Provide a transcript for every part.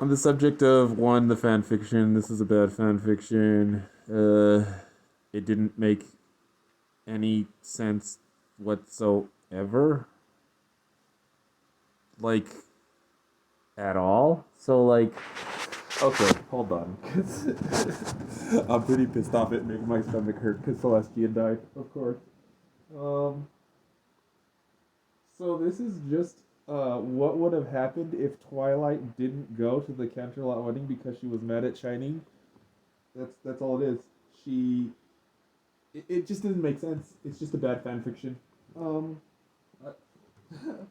On the subject of one, the fan fiction, this is a bad fan fiction. It didn't make any sense whatsoever. Like, at all. So, like, okay, hold on. I'm pretty pissed off at making my stomach hurt because Celestia died, of course. Um, so this is just what would have happened if Twilight didn't go to the Canterlot wedding because she was mad at Shining. That's all it is. She it just didn't make sense. It's just a bad fan fiction. Um,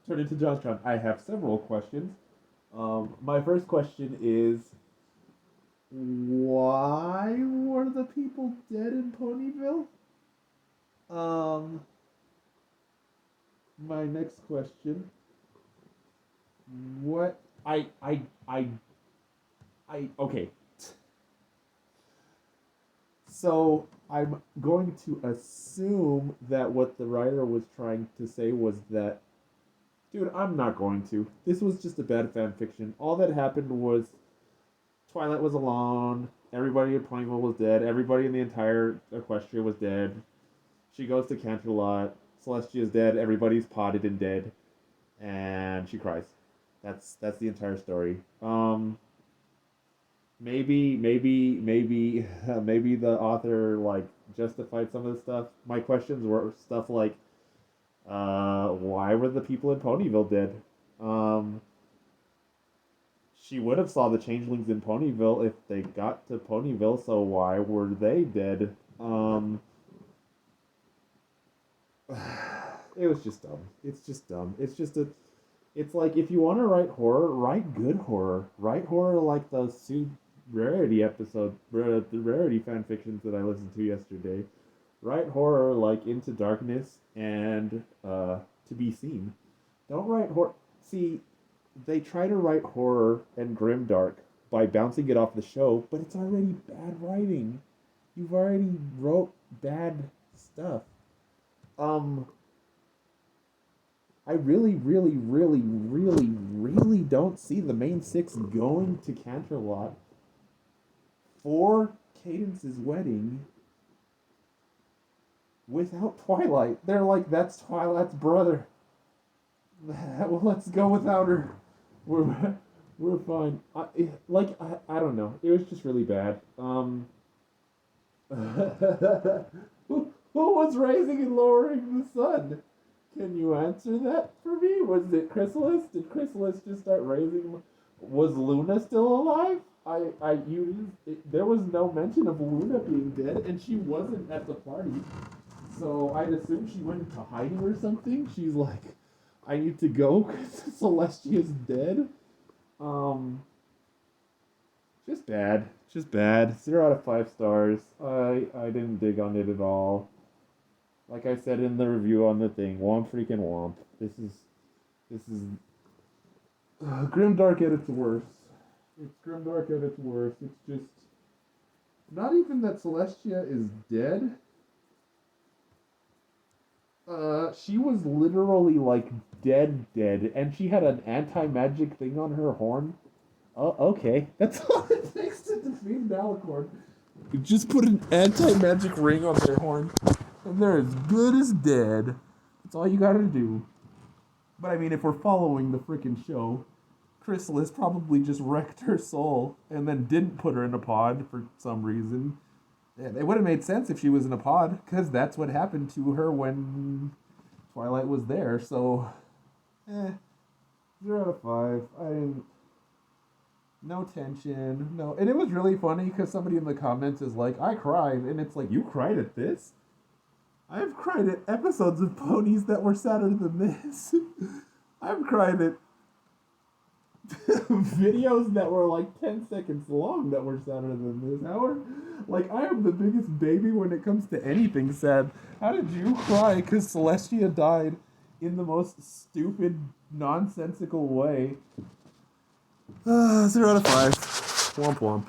Turn into Josh John. I have several questions. My first question is, why were the people dead in Ponyville? Um, my next question, what okay. So I'm going to assume that what the writer was trying to say was that, dude, I'm not going to. This was just a bad fan fiction. All that happened was Twilight was alone. Everybody at Ponyville was dead. Everybody in the entire Equestria was dead. She goes to Canterlot. Celestia is dead. Everybody's potted and dead, and she cries. That's the entire story. Maybe the author like justified some of the stuff. My questions were stuff like, why were the people in Ponyville dead? Um, she would have saw the changelings in Ponyville if they got to Ponyville, so why were they dead? It was just dumb. It's just dumb. It's like if you want to write horror, write good horror. Write horror like those two Rarity episode, the Rarity fan fictions that I listened to yesterday. Write horror like Into Darkness and To Be Seen. Don't write horror. See, they try to write horror and grimdark by bouncing it off the show, but it's already bad writing. You've already wrote bad stuff. Um, I really don't see the main six going to Canterlot for Cadence's wedding without Twilight. They're like, that's Twilight's brother. Well, let's go without her. We're we're fine. I don't know. It was just really bad. Who was raising and lowering the sun? Can you answer that for me? Was it Chrysalis? Did Chrysalis just start raising? Was Luna still alive? There was no mention of Luna being dead, and she wasn't at the party. So I'd assume she went into hiding or something. She's like, I need to go because Celestia's dead. Um, just bad. Just bad. 0 out of 5 stars. I didn't dig on it at all. Like I said in the review on the thing, womp freaking womp. This is grimdark at its worst. It's grimdark at its worst. It's just not even that Celestia is dead. She was literally like dead, and she had an anti-magic thing on her horn. Oh, okay. That's all it takes to defeat Dalicorn. You just put an anti-magic ring on their horn, and they're as good as dead. That's all you gotta do. But I mean, if we're following the freaking show, Chrysalis probably just wrecked her soul and then didn't put her in a pod for some reason. Yeah, it would have made sense if she was in a pod, because that's what happened to her when Twilight was there. So, 0 out of 5. I didn't. No tension. No. And it was really funny because somebody in the comments is like, I cried. And it's like, you cried at this? I've cried at episodes of Ponies that were sadder than this. I've cried at videos that were like 10 seconds long that were sadder than this. Like, I am the biggest baby when it comes to anything sad. How did you cry because Celestia died in the most stupid, nonsensical way? 0 out of 5. Womp womp.